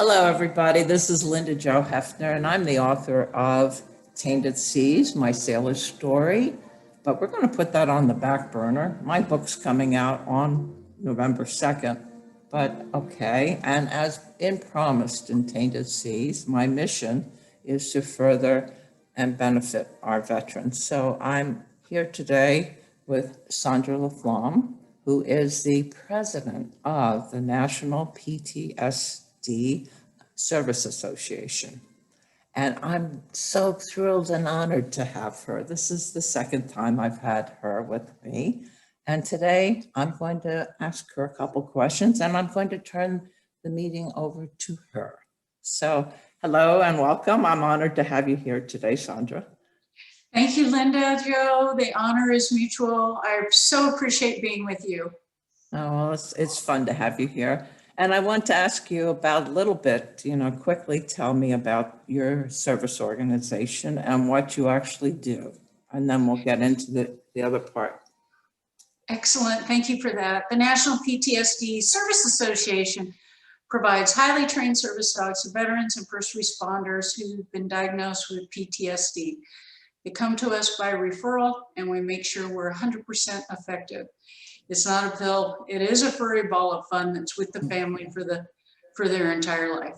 Hello, everybody. This is Linda Jo Heffner, and I'm the author of Tainted Seas, My Sailor's Story. But we're going to put that on the back burner. My book's coming out on November 2nd. But okay, and as promised in Tainted Seas, my mission is to further and benefit our veterans. So I'm here today with Sandra LaFlamme, who is the president of the National PTSD Service Association. And I'm so thrilled and honored to have her. This is the second time I've had her with me. And today I'm going to ask her a couple questions and I'm going to turn the meeting over to her. So hello and welcome. I'm honored to have you here today, Sandra. Thank you, Linda, Jo. The honor is mutual. I so appreciate being with you. Oh, well, it's fun to have you here. And I want to ask you about a little bit, quickly tell me about your service organization and what you actually do. And then we'll get into the other part. Excellent. Thank you for that. The National PTSD Service Association provides highly trained service dogs to veterans and first responders who've been diagnosed with PTSD. They come to us by referral and we make sure we're 100% effective. It's not a pill. It is a furry ball of fun that's with the family for their entire life.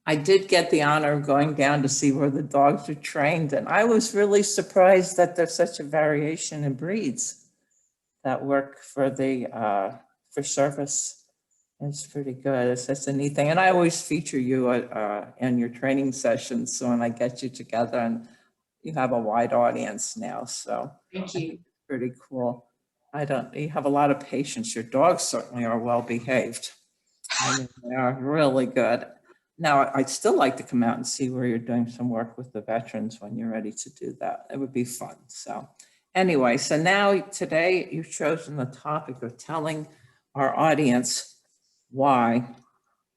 I did get the honor of going down to see where the dogs are trained, and I was really surprised that there's such a variation in breeds that work for for service. It's pretty good. It's a neat thing, and I always feature you in your training sessions. So when I get you together, and you have a wide audience now, so thank you. Pretty cool. You have a lot of patience. Your dogs certainly are well behaved. I mean, they are really good. Now, I'd still like to come out and see where you're doing some work with the veterans when you're ready to do that. It would be fun. So anyway, so now today you've chosen the topic of telling our audience why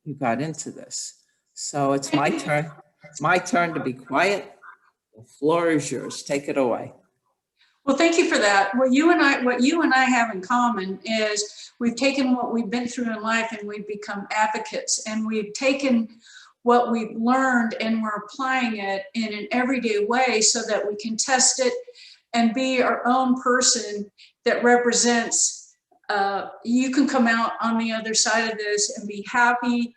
you got into this. So it's my turn. It's my turn to be quiet. The floor is yours. Take it away. Well, thank you for that. What you and I have in common is we've taken what we've been through in life and we've become advocates, and we've taken what we've learned and we're applying it in an everyday way so that we can test it and be our own person that represents, you can come out on the other side of this and be happy,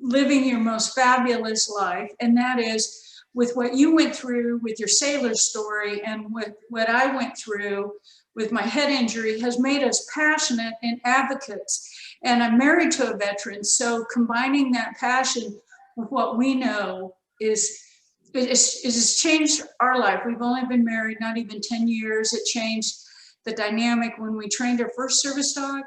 living your most fabulous life. And that is with what you went through with your sailor story and with what I went through with my head injury has made us passionate and advocates. And I'm married to a veteran, so combining that passion with what we know has changed our life. We've only been married not even 10 years. It changed the dynamic when we trained our first service dog,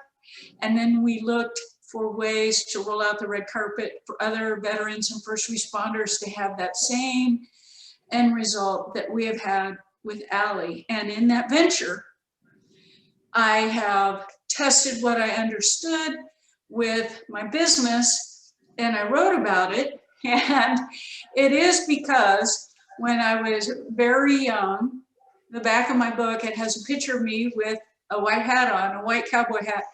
and then we looked for ways to roll out the red carpet for other veterans and first responders to have that same end result that we have had with Allie. And in that venture, I have tested what I understood with my business, and I wrote about it. And it is because when I was very young, the back of my book, it has a picture of me with a white hat on, a white cowboy hat,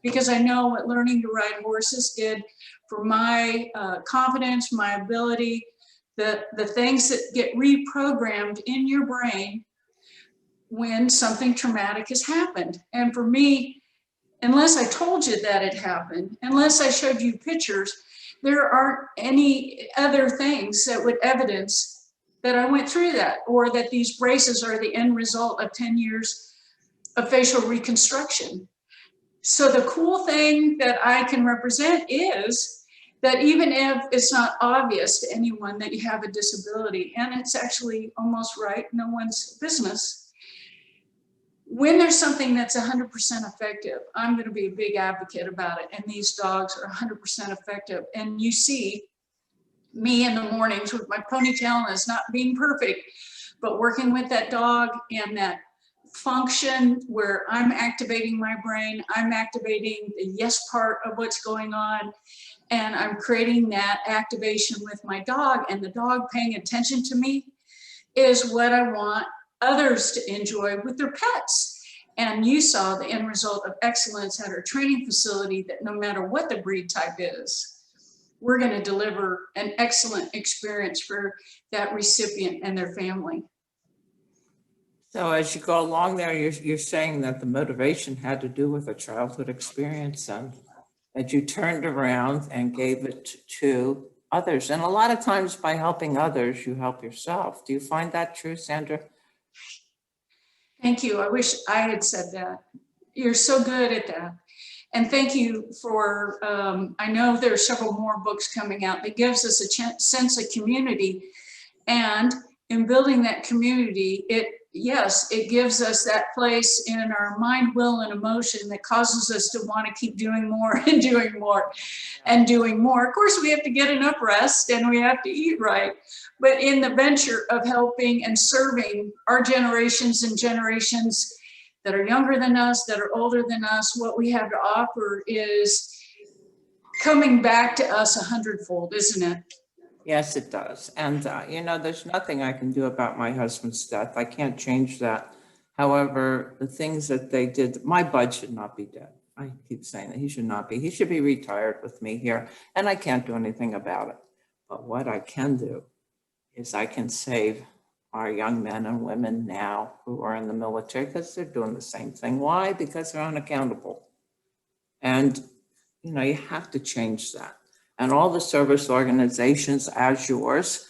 because I know what learning to ride horses did for my confidence, my ability, the things that get reprogrammed in your brain when something traumatic has happened. And for me, unless I told you that it happened, unless I showed you pictures, there aren't any other things that would evidence that I went through that, or that these braces are the end result of 10 years of facial reconstruction. So the cool thing that I can represent is that even if it's not obvious to anyone that you have a disability, and it's actually almost right, no one's business, when there's something that's 100% effective, I'm going to be a big advocate about it. And these dogs are 100% effective. And you see me in the mornings with my ponytail, and it's not being perfect, but working with that dog and that function where I'm activating my brain, I'm activating the yes part of what's going on, and I'm creating that activation with my dog, and the dog paying attention to me is what I want others to enjoy with their pets. And you saw the end result of excellence at our training facility, that no matter what the breed type is, we're going to deliver an excellent experience for that recipient and their family. So as you go along there, you're saying that the motivation had to do with a childhood experience and that you turned around and gave it to others. And a lot of times by helping others, you help yourself. Do you find that true, Sandra? Thank you. I wish I had said that. You're so good at that. And thank you for, I know there are several more books coming out that gives us a sense of community. And in building that community, it gives us that place in our mind, will, and emotion that causes us to want to keep doing more and doing more and doing more. Of course, we have to get enough rest and we have to eat right. But in the venture of helping and serving our generations and generations that are younger than us, that are older than us, what we have to offer is coming back to us 100-fold, isn't it? Yes, it does. And, there's nothing I can do about my husband's death. I can't change that. However, the things that they did, my bud should not be dead. I keep saying that he should not be. He should be retired with me here, and I can't do anything about it. But what I can do is I can save our young men and women now who are in the military, because they're doing the same thing. Why? Because they're unaccountable. And, you have to change that. And all the service organizations as yours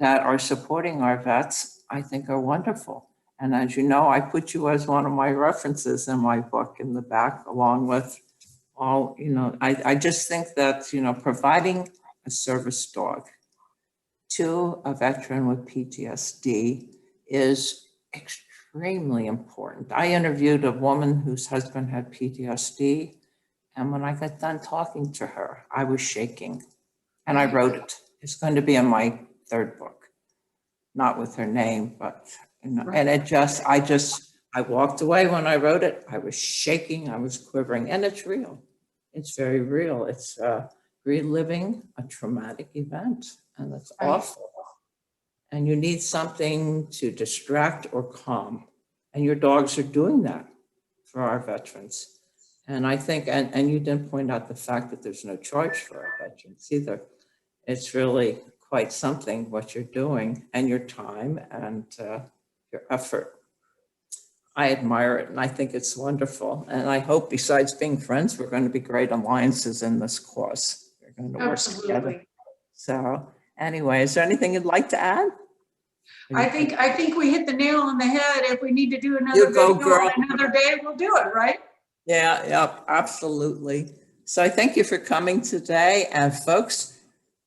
that are supporting our vets, I think are wonderful. And as you know, I put you as one of my references in my book in the back, along with all, I just think that, providing a service dog to a veteran with PTSD is extremely important. I interviewed a woman whose husband had PTSD. And when I got done talking to her, I was shaking, and I wrote it. It's going to be in my third book, not with her name, but, and I walked away when I wrote it. I was shaking, I was quivering, and it's real. It's very real. It's reliving a traumatic event, and that's awful. And you need something to distract or calm, and your dogs are doing that for our veterans. And I think, and you didn't point out the fact that there's no charge for our veterans either. It's really quite something what you're doing, and your time and your effort. I admire it, and I think it's wonderful. And I hope, besides being friends, we're going to be great alliances in this cause. We're going to work together. So anyway, is there anything you'd like to add? I think we hit the nail on the head. If we need to do another video on another day, we'll do it, right? Yeah, absolutely. So I thank you for coming today. And folks,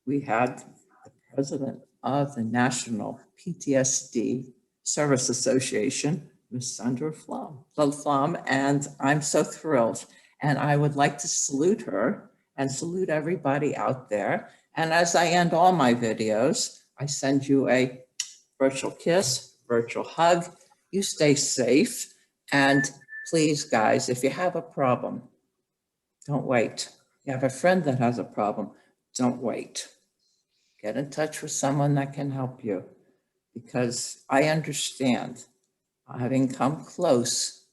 we had the president of the National PTSD Sevice Association, Ms. Sandra LaFlamme, and I'm so thrilled. And I would like to salute her and salute everybody out there. And as I end all my videos, I send you a virtual kiss, virtual hug. You stay safe. And please, guys, if you have a problem, don't wait. You have a friend that has a problem, don't wait. Get in touch with someone that can help you, because I understand, having come close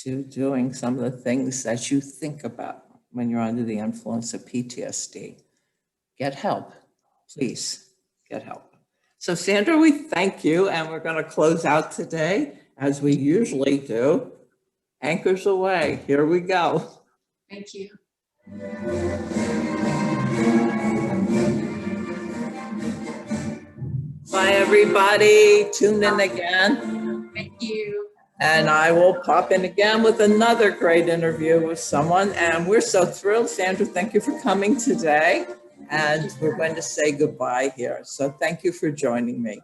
to doing some of the things that you think about when you're under the influence of PTSD. Get help, please, get help. So Sandra, we thank you, and we're going to close out today as we usually do. Anchors away. Here we go. Thank you. Bye, everybody. Tune in again. Thank you. And I will pop in again with another great interview with someone. And we're so thrilled. Sandra, thank you for coming today. And we're going to say goodbye here. So thank you for joining me.